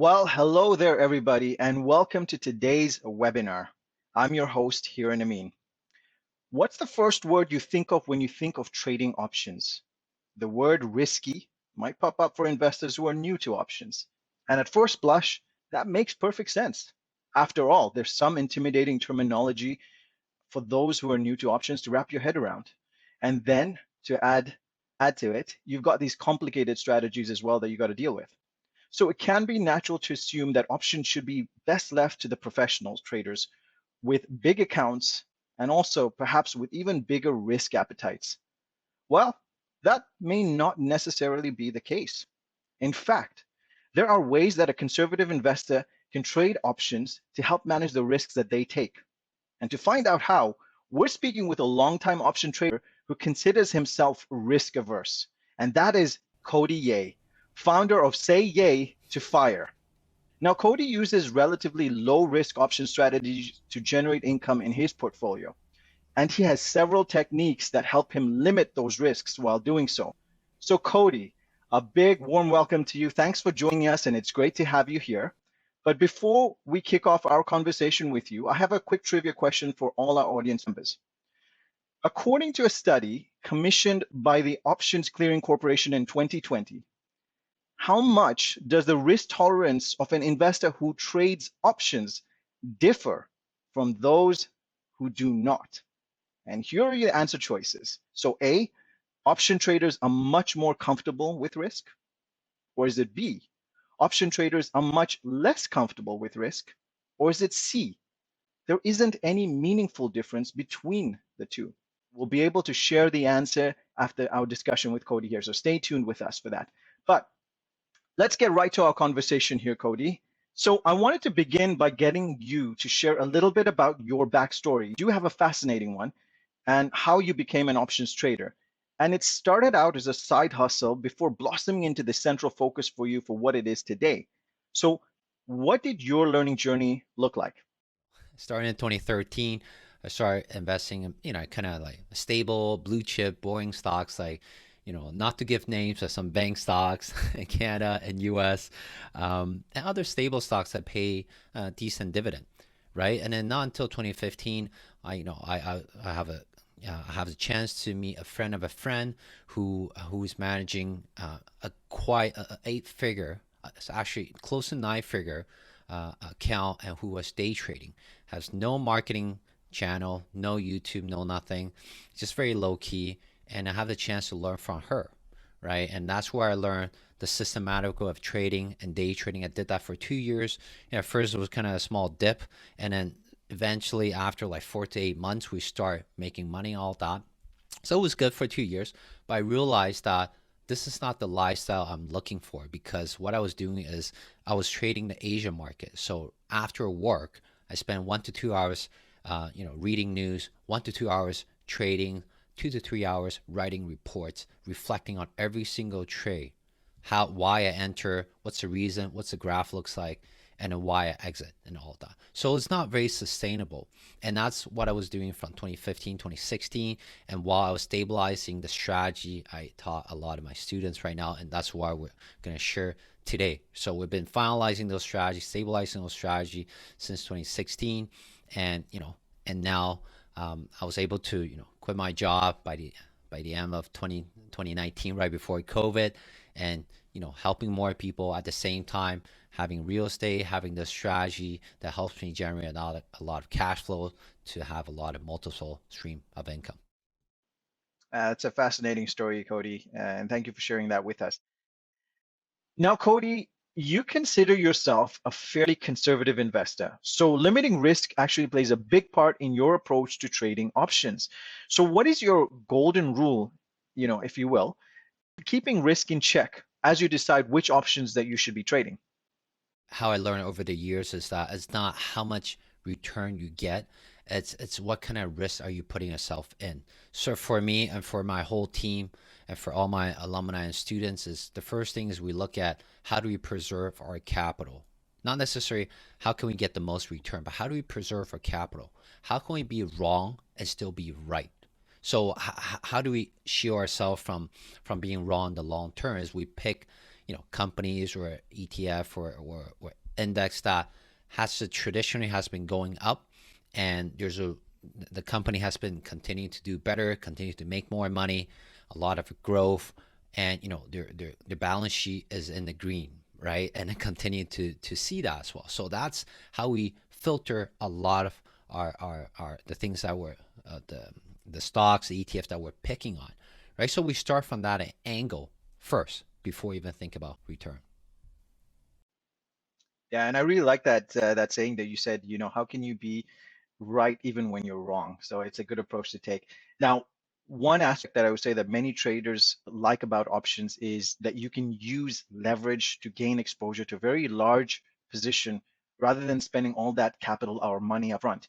Well, hello there, everybody, and welcome to today's webinar. I'm your host, Hiran Amin. What's the first word you think of when you think of trading options? The word risky might pop up for investors who are new to options. And at first blush, that makes perfect sense. After all, there's some intimidating terminology for those who are new to options to wrap your head around. And then to add to it, you've got these complicated strategies as well that you got to deal with. So it can be natural to assume that options should be best left to the professional traders with big accounts and also perhaps with even bigger risk appetites. Well, that may not necessarily be the case. In fact, there are ways that a conservative investor can trade options to help manage the risks that they take. And to find out how, we're speaking with a longtime option trader who considers himself risk averse, and that is Cody Yeh, founder of Say Yay to Fire. Now, Cody uses relatively low risk option strategies to generate income in his portfolio, and he has several techniques that help him limit those risks while doing so. So, Cody, a big warm welcome to you. Thanks for joining us, and it's great to have you here. But before we kick off our conversation with you, I have a quick trivia question for all our audience members. According to a study commissioned by the Options Clearing Corporation in 2020, how much does the risk tolerance of an investor who trades options differ from those who do not? And here are your answer choices. So A, option traders are much more comfortable with risk? Or is it B, option traders are much less comfortable with risk? Or is it C, there isn't any meaningful difference between the two? We'll be able to share the answer after our discussion with Cody here, so stay tuned with us for that. But let's get right to our conversation here, Cody. So I wanted to begin by getting you to share a little bit about your backstory. You do have a fascinating one, and how you became an options trader. And it started out as a side hustle before blossoming into the central focus for you for what it is today. So what did your learning journey look like? Starting in 2013, I started investing in, kind of like stable, blue chip, boring stocks like, not to give names, but some bank stocks in Canada and US, and other stable stocks that pay a decent dividend, right? And then not until 2015, I have a chance to meet a friend of a friend who's managing a quite a eight figure, it's actually close to nine figure account, and who was day trading, has no marketing channel, no YouTube, no nothing, just very low key. And I have the chance to learn from her, right? And that's where I learned the systematic of trading and day trading. I did that for 2 years. First it was kind of a small dip, and then eventually after like 4 to 8 months, we start making money, all that. So it was good for 2 years, but I realized that this is not the lifestyle I'm looking for, because what I was doing is I was trading the Asian market. So after work, I spent 1 to 2 hours, reading news, 1 to 2 hours trading, 2 to 3 hours writing reports, reflecting on every single trade, why I enter, what's the reason, what's the graph looks like, and then why I exit and all that. So it's not very sustainable. And that's what I was doing from 2015, 2016. And while I was stabilizing the strategy, I taught a lot of my students right now, and that's why we're going to share today. So we've been finalizing those strategies, stabilizing those strategy since 2016. And, and now I was able to, quit my job by the end of 2019, right before COVID, and helping more people at the same time, having real estate, having this strategy that helps me generate a lot of cash flow to have a lot of multiple stream of income. It's a fascinating story, Cody, and thank you for sharing that with us. Now, Cody, you consider yourself a fairly conservative investor. So limiting risk actually plays a big part in your approach to trading options. So what is your golden rule, if you will, keeping risk in check as you decide which options that you should be trading? How I learned over the years is that it's not how much return you get, it's what kind of risk are you putting yourself in. So for me and for my whole team and for all my alumni and students, is the first thing is we look at how do we preserve our capital. Not necessarily how can we get the most return, but how do we preserve our capital? How can we be wrong and still be right? So how do we shield ourselves from being wrong in the long term? Is we pick companies or ETF or index that traditionally has been going up, and the company has been continuing to do better, continue to make more money, a lot of growth, and their balance sheet is in the green, right? And I continue to see that as well. So that's how we filter a lot of our the things that were the stocks, the ETF that we're picking on, right? So we start from that angle first before we even think about return. Yeah, and I really like that saying that you said, how can you be right even when you're wrong? So it's a good approach to take. Now, one aspect that I would say that many traders like about options is that you can use leverage to gain exposure to a very large position rather than spending all that capital or money upfront.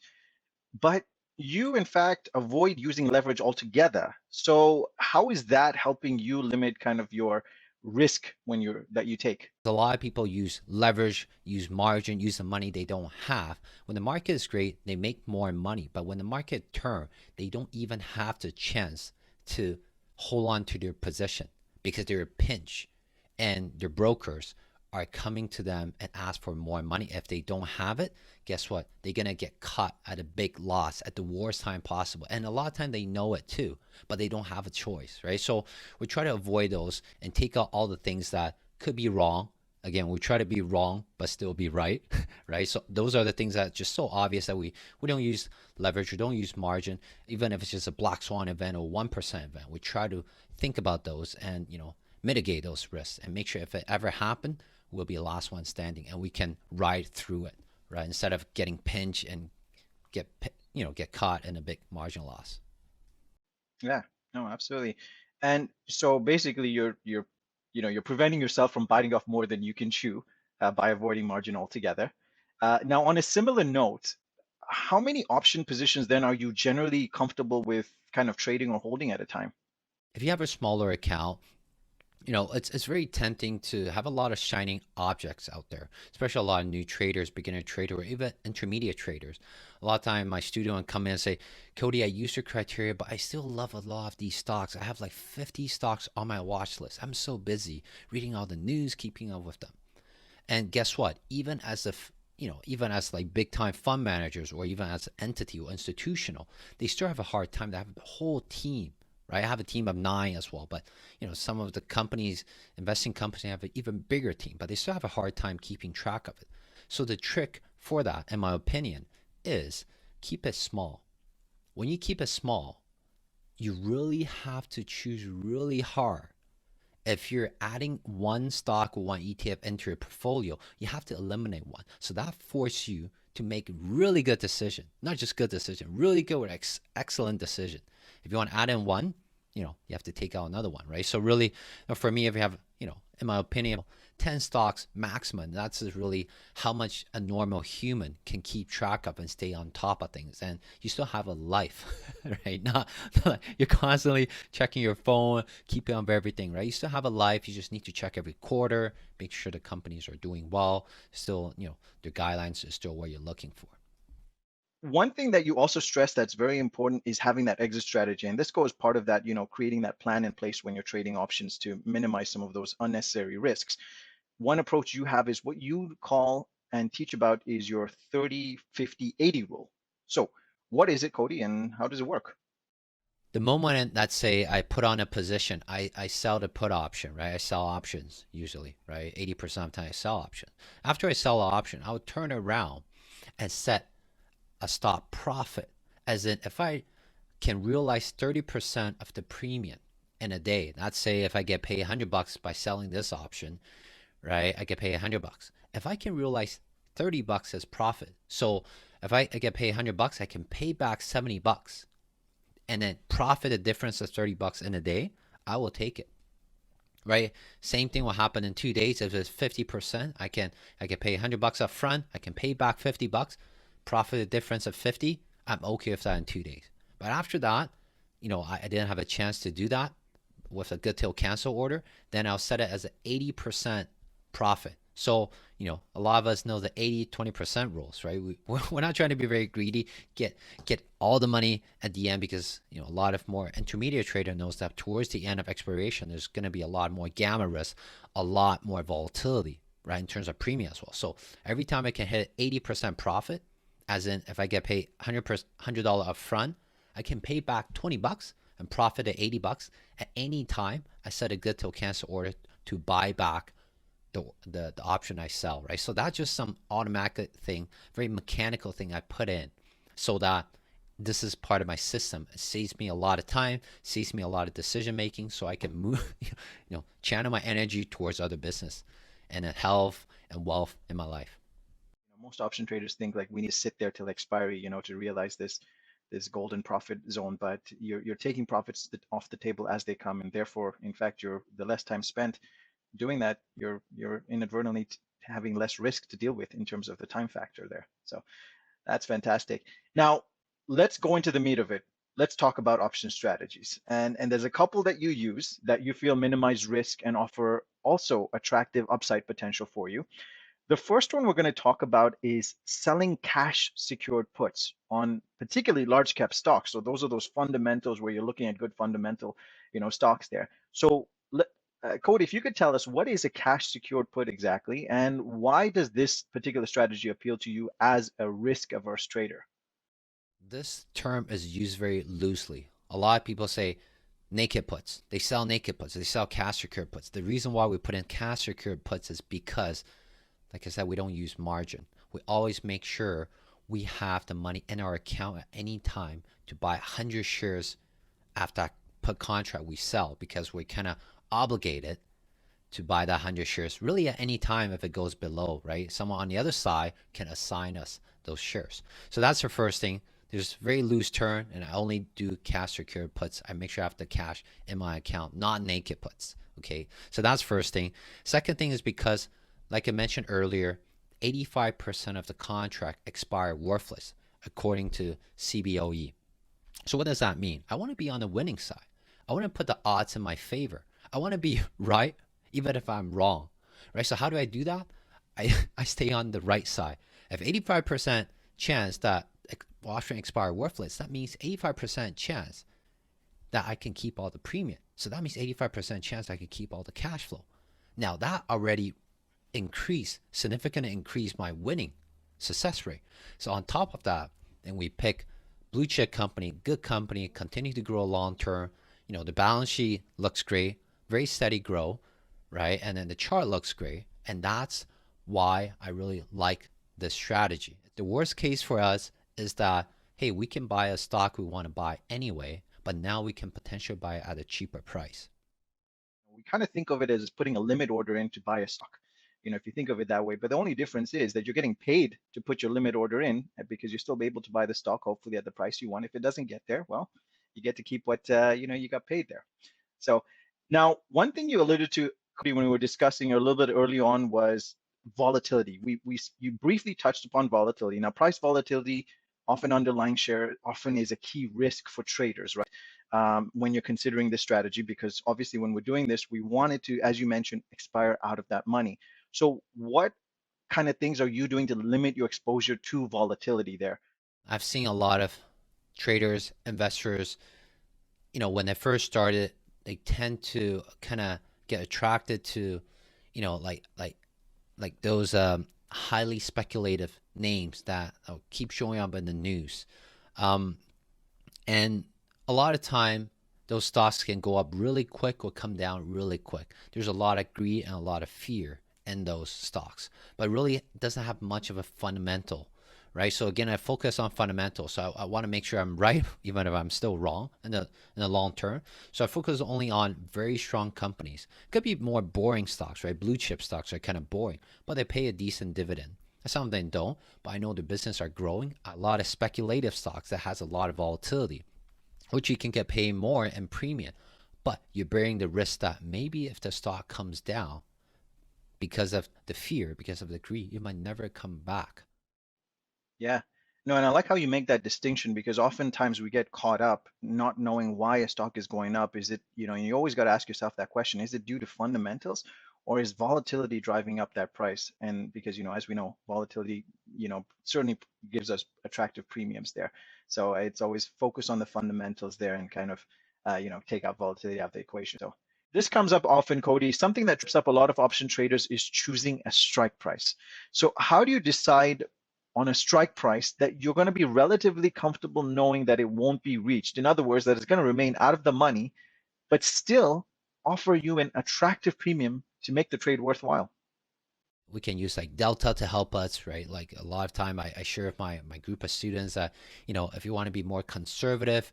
But you, in fact, avoid using leverage altogether. So how is that helping you limit kind of your risk that you take? A lot of people use leverage, use margin, use the money they don't have. When the market is great, they make more money. But when the market turns, they don't even have the chance to hold on to their position because they're a pinch, and their brokers are coming to them and ask for more money. If they don't have it, guess what? They're going to get caught at a big loss at the worst time possible. And a lot of time they know it too, but they don't have a choice, right? So we try to avoid those and take out all the things that could be wrong. Again, we try to be wrong but still be right, right? So those are the things that are just so obvious that we don't use leverage, we don't use margin, even if it's just a black swan event or 1% event. We try to think about those and mitigate those risks and make sure if it ever happened, we'll be the last one standing and we can ride through it, right? Instead of getting pinched and get caught in a big margin loss. Yeah, no, absolutely. And so basically you're preventing yourself from biting off more than you can chew by avoiding margin altogether. Now, on a similar note, how many option positions then are you generally comfortable with kind of trading or holding at a time? If you have a smaller account, it's very tempting to have a lot of shining objects out there, especially a lot of new traders, beginner traders, or even intermediate traders. A lot of time my student would come in and say, Cody, I use your criteria, but I still love a lot of these stocks. I have like 50 stocks on my watch list. I'm so busy reading all the news, keeping up with them. And guess what? Even as like big time fund managers or even as an entity or institutional, they still have a hard time. They have a whole team, right? I have a team of 9 as well, but some of the companies, investing companies, have an even bigger team, but they still have a hard time keeping track of it. So the trick for that, in my opinion, is keep it small. When you keep it small, you really have to choose really hard. If you're adding one stock or one ETF into your portfolio, you have to eliminate one. So that forces you to make really good decision, not just good decision, really good or excellent decision. If you want to add in one, you have to take out another one, right? So really, for me, if you have, in my opinion, 10 stocks maximum, that's really how much a normal human can keep track of and stay on top of things. And you still have a life, right? Not like you're constantly checking your phone, keeping up with everything, right? You still have a life. You just need to check every quarter, make sure the companies are doing well. Still, their guidelines are still what you're looking for. One thing that you also stress that's very important is having that exit strategy. And this goes part of that, creating that plan in place when you're trading options to minimize some of those unnecessary risks. One approach you have is what you call and teach about is your 30-50-80 rule. So what is it, Cody, and how does it work? The moment that say I put on a position, I sell the put option, right? I sell options usually, right? 80% of the time I sell option. After I sell an option, I would turn around and set a stop profit. As in, if I can realize 30% of the premium in a day, let's say if I get paid $100 by selling this option, right? I get paid $100. If I can realize $30 as profit, so if I get paid $100, I can pay back $70 and then profit the difference of $30 in a day, I will take it. Right? Same thing will happen in 2 days. If it's 50%, I can pay $100 up front, I can pay back $50, profit the difference of 50, I'm okay with that in 2 days. But after that, I didn't have a chance to do that with a good till cancel order, then I'll set it as an 80% profit So, a lot of us know the 80-20% rules, right? We're not trying to be very greedy, get all the money at the end because, a lot of more intermediate trader knows that towards the end of expiration, there's going to be a lot more gamma risk, a lot more volatility, right? In terms of premium as well. So every time I can hit 80% profit, as in if I get paid $100 upfront, I can pay back $20 and profit at $80 at any time. I set a good till cancel order to buy back the option I sell, right? So that's just some automatic thing, very mechanical thing I put in so that this is part of my system. It saves me a lot of time, saves me a lot of decision making, so I can move, channel my energy towards other business and health and wealth in my life. Most option traders think like we need to sit there till expiry, to realize this golden profit zone, but you're taking profits off the table as they come, and therefore, in fact, you're the less time spent doing that, you're inadvertently having less risk to deal with in terms of the time factor there. So that's fantastic. Now, let's go into the meat of it. Let's talk about option strategies. And there's a couple that you use that you feel minimize risk and offer also attractive upside potential for you. The first one we're going to talk about is selling cash secured puts on particularly large cap stocks. So those are those fundamentals where you're looking at good fundamental, stocks there. So Cody, if you could tell us what is a cash secured put exactly, and why does this particular strategy appeal to you as a risk averse trader? This term is used very loosely. A lot of people say naked puts. They sell naked puts. They sell cash secured puts. The reason why we put in cash secured puts is because, like I said, we don't use margin. We always make sure we have the money in our account at any time to buy 100 shares after that put contract we sell because we're kind of obligated to buy that 100 shares really at any time if it goes below, right? Someone on the other side can assign us those shares. So that's the first thing. There's very loose term, and I only do cash secured puts. I make sure I have the cash in my account, not naked puts. Okay, so that's first thing. Second thing is because, like I mentioned earlier, 85% of the contract expire worthless according to CBOE. So what does that mean? I want to be on the winning side. I want to put the odds in my favor. I want to be right even if I'm wrong. Right? So how do I do that? I stay on the right side. If 85% chance that option expire worthless, that means 85% chance that I can keep all the premium. So that means 85% chance I can keep all the cash flow. Now that already significantly increase my winning success rate. So on top of that, then we pick blue chip company, good company, continue to grow long term. The balance sheet looks great, very steady grow, right? And then the chart looks great. And that's why I really like this strategy. The worst case for us is that, hey, we can buy a stock we want to buy anyway, but now we can potentially buy it at a cheaper price. We kind of think of it as putting a limit order in to buy a stock. If you think of it that way, but the only difference is that you're getting paid to put your limit order in because you're still able to buy the stock, hopefully at the price you want. If it doesn't get there, well, you get to keep what you got paid there. So now, one thing you alluded to, Cody, when we were discussing a little bit early on was volatility. You briefly touched upon volatility. Now, price volatility, often underlying share, often is a key risk for traders, right? When you're considering this strategy, because obviously when we're doing this, we want it to, as you mentioned, expire out of that money. So what kind of things are you doing to limit your exposure to volatility there? I've seen a lot of traders, investors, when they first started, they tend to kind of get attracted to, like those highly speculative names that keep showing up in the news. Um, and a lot of time, those stocks can go up really quick or come down really quick. There's a lot of greed and a lot of fear in those stocks, but really it doesn't have much of a fundamental, right? So again, I focus on fundamentals. So I want to make sure I'm right, even if I'm still wrong in the long term. So I focus only on very strong companies. It could be more boring stocks, right? Blue chip stocks are kind of boring, but they pay a decent dividend. Some of them don't, but I know the business are growing. A lot of speculative stocks that has a lot of volatility, which you can get paid more in premium, but you're bearing the risk that maybe if the stock comes down because of the fear, because of the greed, it might never come back. Yeah. No, and I like how you make that distinction because oftentimes we get caught up not knowing why a stock is going up. Is it, and you always got to ask yourself that question, is it due to fundamentals or is volatility driving up that price? And because, as we know, volatility, certainly gives us attractive premiums there. So it's always focus on the fundamentals there and kind of, take out volatility out of the equation. So this comes up often, Cody. Something that trips up a lot of option traders is choosing a strike price. So how do you decide on a strike price that you're going to be relatively comfortable knowing that it won't be reached? In other words, that it's going to remain out of the money, but still offer you an attractive premium to make the trade worthwhile. We can use like delta to help us, right? Like a lot of time I share with my group of students that, if you want to be more conservative,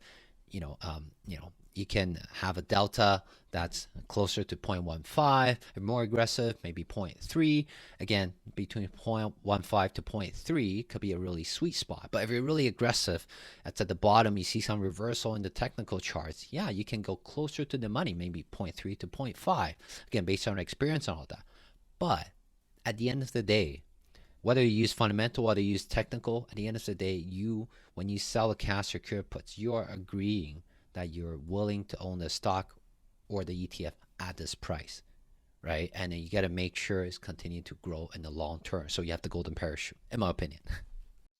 you can have a delta that's closer to 0.15, and more aggressive, maybe 0.3. Again, between 0.15 to 0.3 could be a really sweet spot. But if you're really aggressive, that's at the bottom, you see some reversal in the technical charts. Yeah, you can go closer to the money, maybe 0.3 to 0.5. Again, based on experience and all that. But at the end of the day, whether you use fundamental, whether you use technical, at the end of the day, when you sell a cash or secure puts, you are agreeing that you're willing to own the stock or the ETF at this price, right? And then you got to make sure it's continuing to grow in the long term. So you have the golden parachute, in my opinion.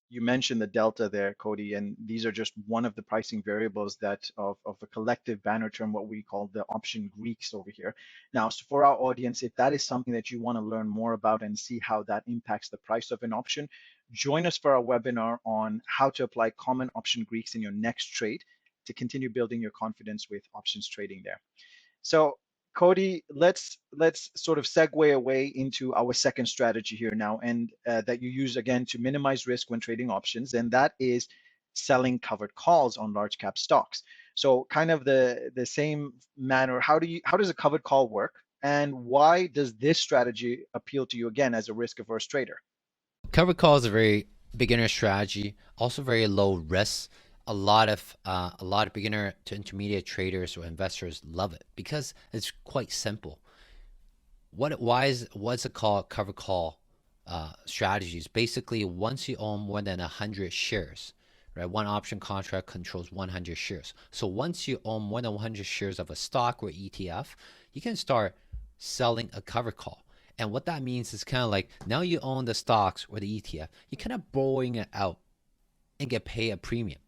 You mentioned the delta there, Cody, and these are just one of the pricing variables that of a collective banner term, what we call the option Greeks over here. Now, so for our audience, if that is something that you want to learn more about and see how that impacts the price of an option, join us for our webinar on how to apply common option Greeks in your next trade to continue building your confidence with options trading there. So Cody, let's sort of segue away into our second strategy here now, and that you use again to minimize risk when trading options, and that is selling covered calls on large cap stocks. So kind of the same manner. How does a covered call work, and why does this strategy appeal to you again as a risk averse trader? Covered call is a very beginner strategy, also very low risk. A lot of beginner to intermediate traders or investors love it because it's quite simple. What's it called? Covered call strategies. Basically, once you own more than 100 shares, right? One option contract controls 100 shares. So once you own more than 100 shares of a stock or ETF, you can start selling a covered call. And what that means is kind of like now you own the stocks or the ETF, you're kind of borrowing it out and get paid a premium.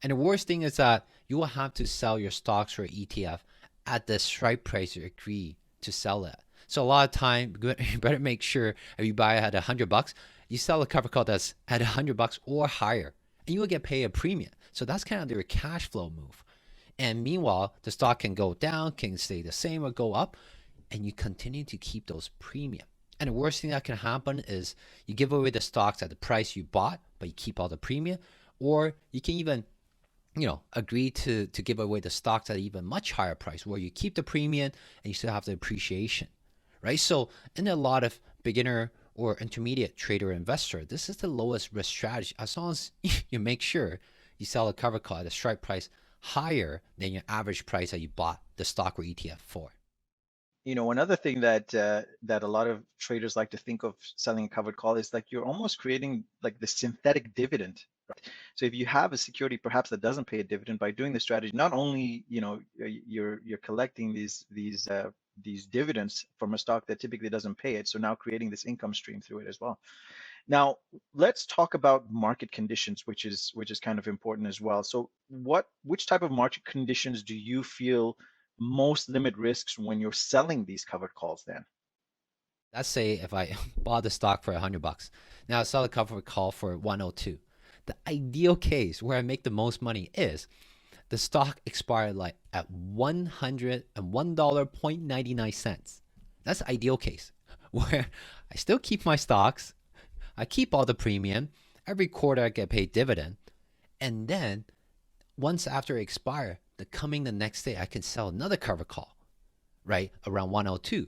And the worst thing is that you will have to sell your stocks or ETF at the strike price you agree to sell it. So a lot of time, you better make sure if you buy it at $100, you sell a cover call that's at $100 or higher, and you will get paid a premium. So that's kind of their cash flow move. And meanwhile, the stock can go down, can stay the same, or go up, and you continue to keep those premium. And the worst thing that can happen is you give away the stocks at the price you bought, but you keep all the premium, or you can even agree to give away the stocks at an even much higher price where you keep the premium and you still have the appreciation, right? So in a lot of beginner or intermediate trader investor, this is the lowest risk strategy as long as you make sure you sell a cover call at a strike price higher than your average price that you bought the stock or ETF for. Another thing that a lot of traders like to think of selling a covered call is like you're almost creating like the synthetic dividend. So if you have a security perhaps that doesn't pay a dividend, by doing the strategy, not only you're collecting these dividends from a stock that typically doesn't pay it, so now creating this income stream through it as well. Now let's talk about market conditions, which is kind of important as well. So which type of market conditions do you feel most limit risks when you're selling these covered calls then? Let's say if I bought the stock for $100, now I sell a cover call for 102. The ideal case where I make the most money is the stock expired like at $101.99. That's the ideal case where I still keep my stocks, I keep all the premium, every quarter I get paid dividend, and then once after it expire, the next day I can sell another cover call, right, around 102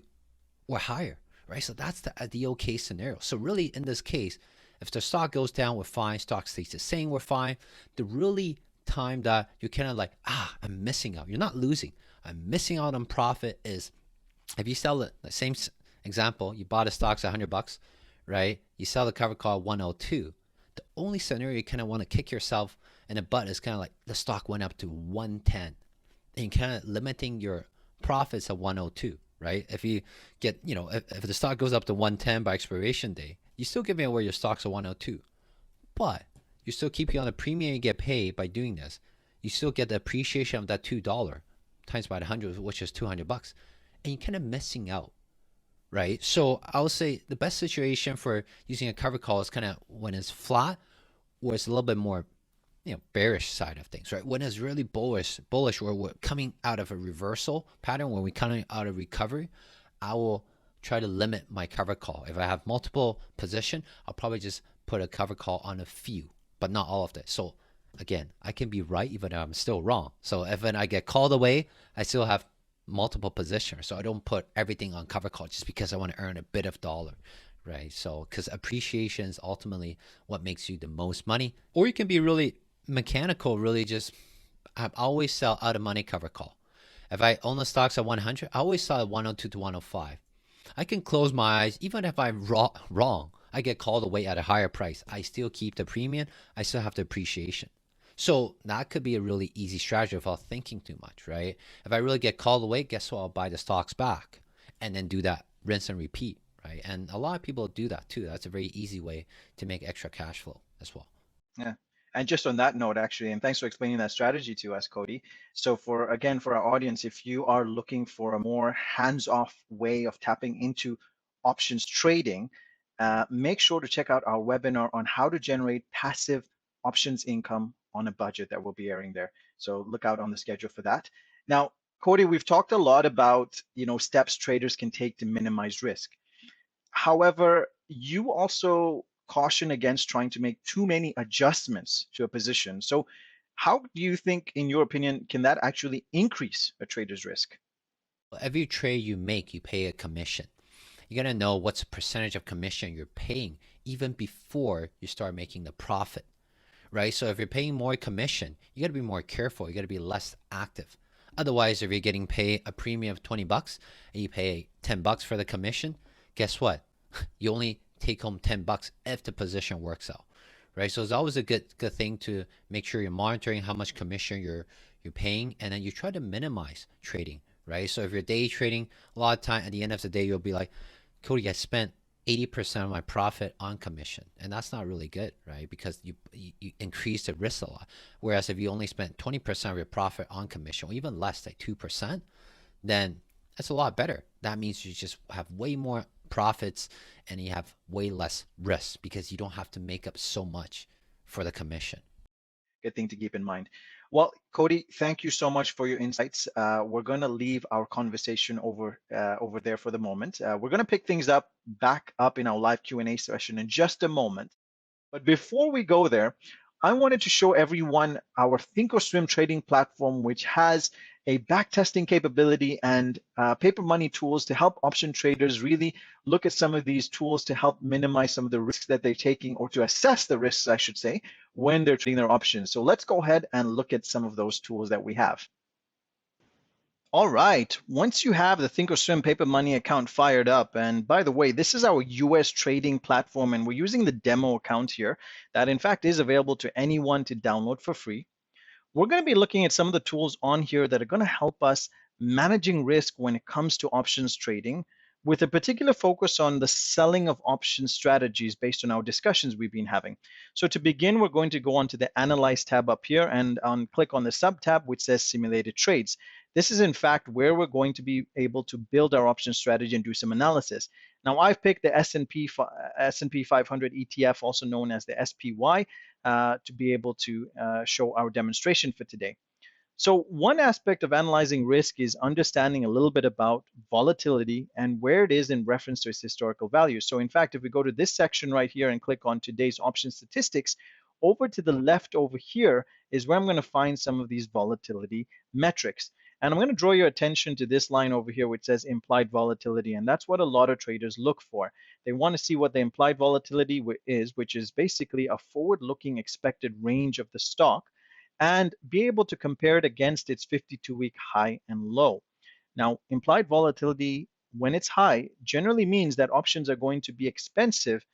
or higher, right? So that's the ideal case scenario. So really in this case, if the stock goes down, we're fine. Stock stays the same, we're fine. The really time that you're kind of like, I'm missing out. You're not losing. I'm missing out on profit is if you sell it, the same example, you bought a stock at $100, right? You sell the cover call at 102. The only scenario you kind of want to kick yourself in the butt is kind of like the stock went up to 110 and kind of limiting your profits at 102. right? If you get, if the stock goes up to 110 by expiration day, you still giving away your stocks at 102, but you're still keeping on the premium you get paid by doing this. You still get the appreciation of that $2 times by 100, which is $200, and you're kind of missing out, right? So I would say the best situation for using a cover call is kind of when it's flat or it's a little bit more bearish side of things, right? When it's really bullish, or we're coming out of a reversal pattern, when we're coming out of recovery, I will try to limit my cover call. If I have multiple position, I'll probably just put a cover call on a few, but not all of it. So again, I can be right even though I'm still wrong. So if I get called away, I still have multiple positions. So I don't put everything on cover call just because I want to earn a bit of dollar, right? So because appreciation is ultimately what makes you the most money. Or you can be really mechanical, really just I always sell out of money cover call. If I own the stocks at 100, I always sell at 102 to 105. I can close my eyes. Even if I'm wrong, I get called away at a higher price, I still keep the premium. I still have the appreciation. So that could be a really easy strategy without thinking too much, right? If I really get called away, guess what? I'll buy the stocks back and then do that rinse and repeat, right? And a lot of people do that too. That's a very easy way to make extra cash flow as well. Yeah. And just on that note, actually, and thanks for explaining that strategy to us, Cody. So for again, for our audience, if you are looking for a more hands-off way of tapping into options trading, make sure to check out our webinar on how to generate passive options income on a budget that will be airing there. So look out on the schedule for that. Now, Cody, we've talked a lot about, steps traders can take to minimize risk. However, you also caution against trying to make too many adjustments to a position. So, how do you think, in your opinion, can that actually increase a trader's risk? Every trade you make, you pay a commission. You gotta know what's the percentage of commission you're paying even before you start making the profit, right? So if you're paying more commission, you gotta be more careful. You gotta be less active. Otherwise, if you're getting paid a premium of $20 and you pay $10 for the commission, guess what? You only take home $10 if the position works out, right? So it's always a good thing to make sure you're monitoring how much commission you're paying, and then you try to minimize trading, right? So if you're day trading, a lot of time at the end of the day, you'll be like, Cody, I spent 80% of my profit on commission, and that's not really good, right? Because you increase the risk a lot. Whereas if you only spent 20% of your profit on commission, or even less, like 2%, then that's a lot better. That means you just have way more profits and you have way less risk because you don't have to make up so much for the commission. Good thing to keep in mind. Well, Cody, thank you so much for your insights. We're going to leave our conversation over there for the moment. We're going to pick things up back up in our live Q&A session in just a moment. But before we go there, I wanted to show everyone our Thinkorswim trading platform, which has a backtesting capability and paper money tools to help option traders really look at some of these tools to help minimize some of the risks that they're taking, or to assess the risks, I should say, when they're trading their options. So let's go ahead and look at some of those tools that we have. All right, once you have the Thinkorswim Paper Money account fired up, and by the way, this is our US trading platform, and we're using the demo account here that in fact is available to anyone to download for free. We're going to be looking at some of the tools on here that are going to help us managing risk when it comes to options trading, with a particular focus on the selling of option strategies based on our discussions we've been having. So to begin, we're going to go onto the Analyze tab up here and click on the sub tab which says Simulated Trades. This is in fact where we're going to be able to build our option strategy and do some analysis. Now I've picked the S&P 500 ETF, also known as the SPY, to be able to show our demonstration for today. So one aspect of analyzing risk is understanding a little bit about volatility and where it is in reference to its historical value. So in fact, if we go to this section right here and click on today's option statistics, over to the left over here is where I'm going to find some of these volatility metrics. And I'm going to draw your attention to this line over here which says implied volatility, and that's what a lot of traders look for. They want to see what the implied volatility is, which is basically a forward-looking expected range of the stock, and be able to compare it against its 52-week high and low. Now, implied volatility, when it's high, generally means that options are going to be expensive,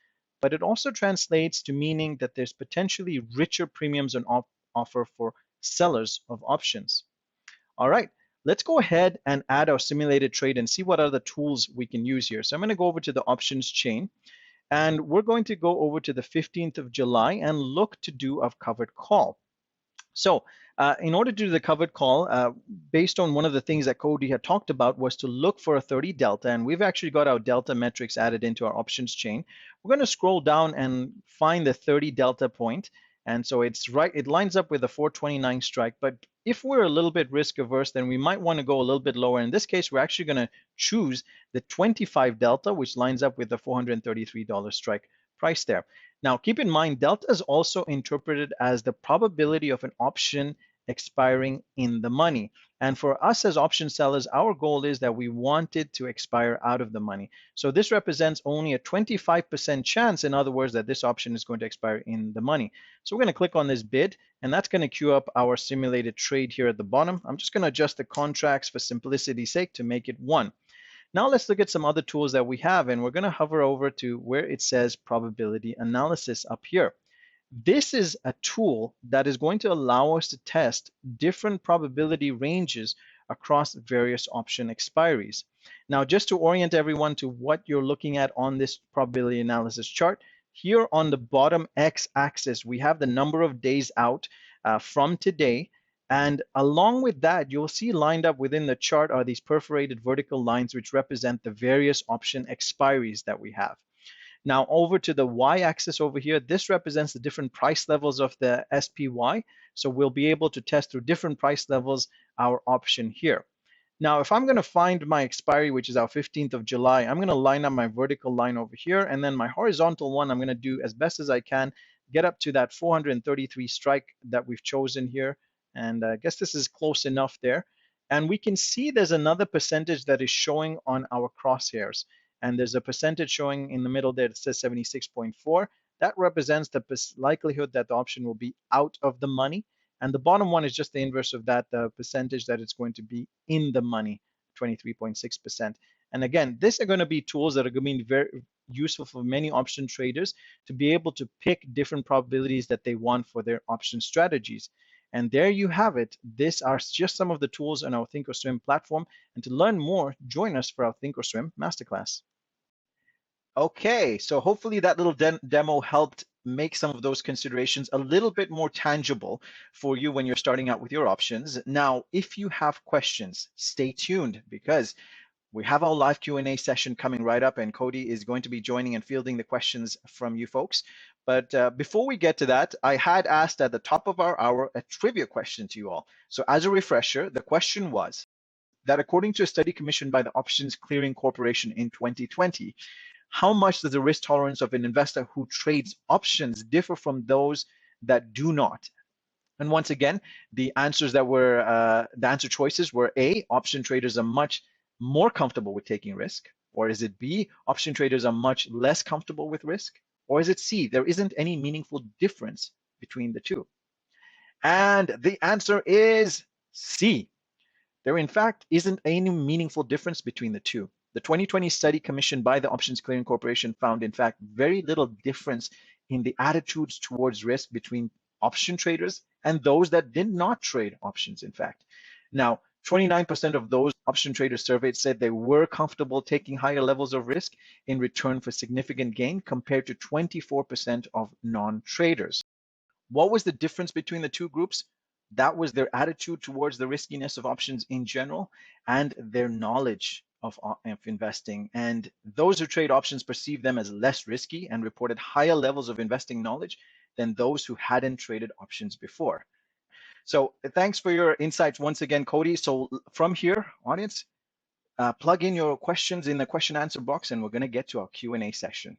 but it also translates to meaning that there's potentially richer premiums on offer for sellers of options. All right, let's go ahead and add our simulated trade and see what other tools we can use here. So I'm going to go over to the options chain, and we're going to go over to the 15th of July and look to do a covered call. So in order to do the covered call, based on one of the things that Cody had talked about was to look for a 30 delta, and we've actually got our delta metrics added into our options chain. We're going to scroll down and find the 30 delta point, and so it's right, it lines up with the 429 strike. But if we're a little bit risk averse, then we might want to go a little bit lower. In this case, we're actually going to choose the 25 delta, which lines up with the $433 strike price there. Now, keep in mind, delta is also interpreted as the probability of an option expiring in the money. And for us as option sellers, our goal is that we want it to expire out of the money. So this represents only a 25% chance, in other words, that this option is going to expire in the money. So we're going to click on this bid, and that's going to queue up our simulated trade here at the bottom. I'm just going to adjust the contracts for simplicity's sake to make it 1. Now let's look at some other tools that we have, and we're going to hover over to where it says probability analysis up here. This is a tool that is going to allow us to test different probability ranges across various option expiries. Now, just to orient everyone to what you're looking at on this probability analysis chart, here on the bottom x-axis, we have the number of days out from today. And along with that, you'll see lined up within the chart are these perforated vertical lines, which represent the various option expiries that we have. Now over to the y-axis over here, this represents the different price levels of the SPY. So we'll be able to test through different price levels our option here. Now, if I'm going to find my expiry, which is our 15th of July, I'm going to line up my vertical line over here, and then my horizontal one, I'm going to do as best as I can, get up to that 433 strike that we've chosen here. And I guess this is close enough there. And we can see there's another percentage that is showing on our crosshairs. And there's a percentage showing in the middle there that says 76.4. That represents the likelihood that the option will be out of the money. And the bottom one is just the inverse of that, the percentage that it's going to be in the money, 23.6%. And again, these are going to be tools that are going to be very useful for many option traders to be able to pick different probabilities that they want for their option strategies. And there you have it. These are just some of the tools on our Thinkorswim platform. And to learn more, join us for our Thinkorswim Masterclass. Okay, so hopefully that little demo helped make some of those considerations a little bit more tangible for you when you're starting out with your options. Now, if you have questions, stay tuned because we have our live Q&A session coming right up, and Cody is going to be joining and fielding the questions from you folks. But before we get to that, I had asked at the top of our hour a trivia question to you all. So as a refresher, the question was that according to a study commissioned by the Options Clearing Corporation in 2020, how much does the risk tolerance of an investor who trades options differ from those that do not? And once again, the answers that were, the answer choices were A, option traders are much more comfortable with taking risk, or is it B, option traders are much less comfortable with risk, or is it C, there isn't any meaningful difference between the two? And the answer is C. There, in fact, isn't any meaningful difference between the two. The 2020 study commissioned by the Options Clearing Corporation found, in fact, very little difference in the attitudes towards risk between option traders and those that did not trade options, in fact. Now, 29% of those option traders surveyed said they were comfortable taking higher levels of risk in return for significant gain compared to 24% of non-traders. What was the difference between the two groups? That was their attitude towards the riskiness of options in general and their knowledge of investing. And those who trade options perceived them as less risky and reported higher levels of investing knowledge than those who hadn't traded options before. So thanks for your insights once again, Cody. So from here, audience, plug in your questions in the question answer box, and we're going to get to our Q&A session.